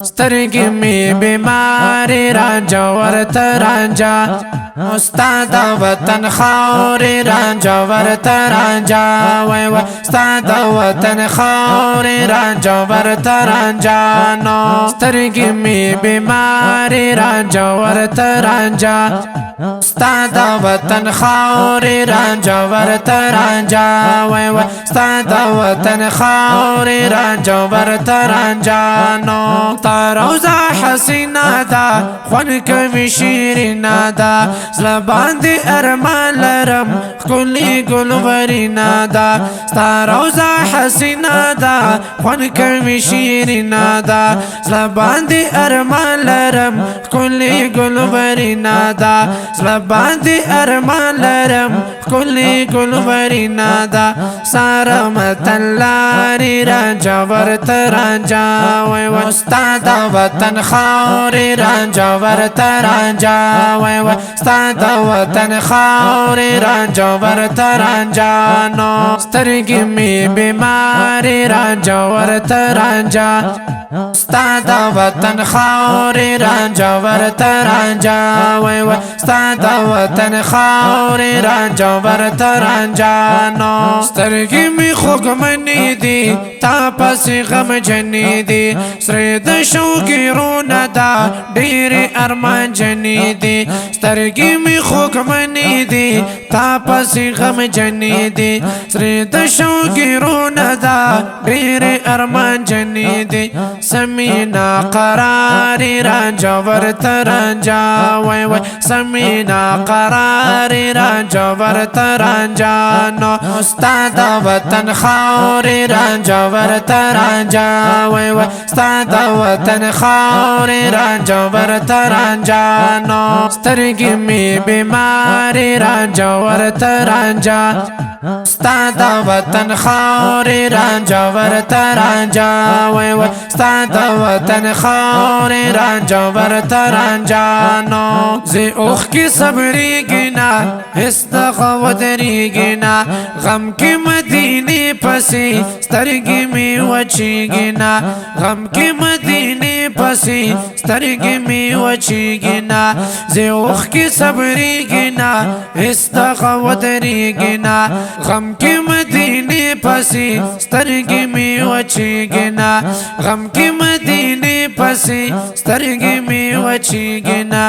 سترګې می بیمارې رانجه ورته رانجه ستا د وطن خاورې رانجه ورته رانجه وای وای ستا د وطن خاورې رانجه ورته رانجه نو سترګې می بیمارې رانجه ورته رانجه ستا د وطن خاورې رانجه ورته رانجه وای وای ستا د وطن خاورې رانجه ورته رانجه نو تا روضه حسینه ده خوند کوي شیرینه ده زړه باندې ارمان لرم ښکلې ګلورینه ده ستا روضه حسینه ده خوند کوي شیرینه ده زړه باندې ارمان لرم ښکلې ګلورینه ده زړه باندې ارمان لرم ښکلې ګلورینه ده ساره متن لارې رانجه ورته رانجه وای وای ستا د وطن خاورې رانجه ورته رانجه وای وای ستا د وطن خاورې رانجه ورته رانجه نو سترګې می بیمارې رانجه ورته رانجه ستا د وطن خاورې رانجه ورته رانجه وای وای ستا د وطن خاورې رانجه ورته رانجه نو سترګې می خوږمنې دي تا پسې غمجنې دي سرې د شوقې رونه ده ډېرې ارمانجنې دي سترګې می خوږمنې دي تا پسې غمجنې دي سرې د شوقې رونه ده ډېرې ارمانجنې دي سمینا قرارې رانجه ورته رانجه وای وای سمینا قرارې رانجه ورته رانجه نو ستا د وطن خاورې رانجه ورته رانجه وای وای ستا د وطن خاورې رانجه ورته رانجه نو سترګې می بیمارې رانجه ورته رانجه ستا د وطن خاورې رانجه ورته رانجه وای وای ستا د وطن خاورې رانجه ورته رانجه نو زه اوښکې صبرېږي نه هېڅ دغه ودرېږي نه غم کې مدینې پسې سترګې مې وچېږي نه غم کې مدینې پسې سترګې مې وچېږي نه زه اوښکې صبرېږي نه هېڅ دغه ودرېږي نه غم کې مدینې پسې سترګې مې وچېږي نه غم کې مدینې پسې سترګې مې وچېږي نه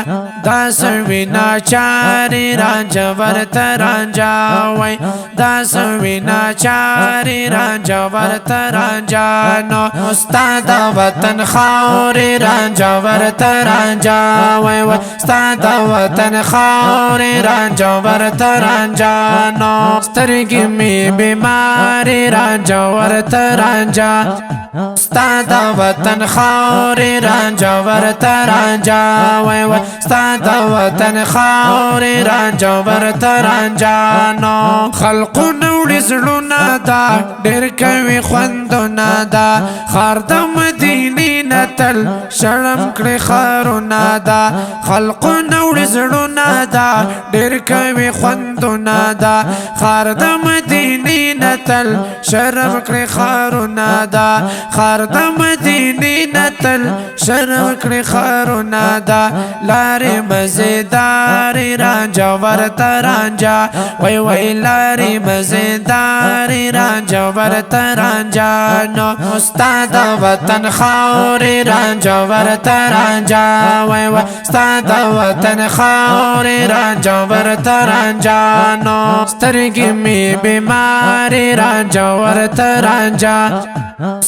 دا سوي ناچارې رانجه ورته رانجه وای دا سوي ناچارې رانجه ورته رانجه نو ستا د وطن خاورې رانجه ورته رانجه وای وای ستا د وطن خاورې رانجه ورته رانجه نو سترګې مې بیمارې رانجه ورته رانجه ستا د وطن خاورې رانجه ورته رانجه وای وای ستا د وطن خاورې رانجه ورته رانجه نو خلقونه وړي زړونه ده ډېر کوي خوندونه ده ښار د مدینې نه تل شړم کړي ښارونه ده خلقونه وړي زړونه ده ډېر کوي خوندونه ده ښار د مدینې نه تل شرم کړي ښارونه ده ښار د مدینې نه تل شرم کړي ښارونه ده لارې مزېدارې رانجه ورته رانجه وای وای لارې مزېدارې رانجه ورته رانجه نو ستا د وطن خاورې رانجه ورته رانجه وای وای ستا د وطن خاورې رانجه ورته رانجه نو سترګې مې بیمارې رانجه ورته رانجه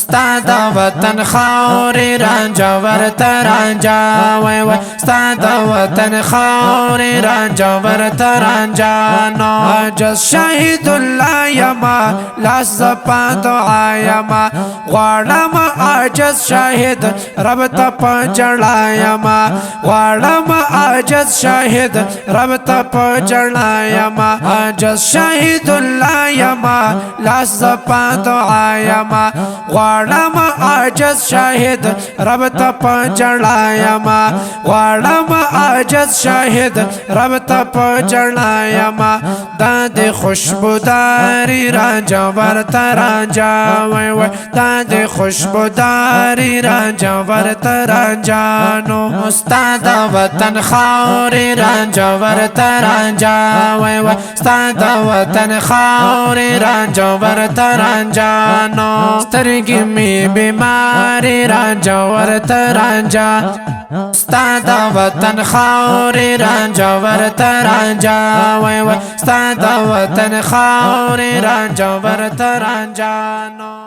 ستا د وطن خاورې رانجه ورته رانجه وای وای ستا د وطن خاورې رانجه ورته رانجه نو عجز شهید الله یما لاس زپا دعا یما غواړم عجز شاهد رب ته په جړا یما غواړم عجز شاهد رب ته په جړا یما عجز شهید الله یما لاس زپا دعا یما غواړم عاجز شاهد رب ته په جړا یما غواړم عاجز شاهد رب ته په جړا یما دا د خوشبوداري رانجا ورته رانجا وای وای دا د خوشبوداري رانجا ورته رانجا نو استاد وطن خاورې رانجا ورته رانجا وای وای استاد وطن خاورې رانجا ورته رانجا نو سترګې می بیمارې رانجا ورته رانجا استاد وطن خاورې رانجا ورته رانجا وای وای استاد وطن خاورې رانجا ورته رانجا نو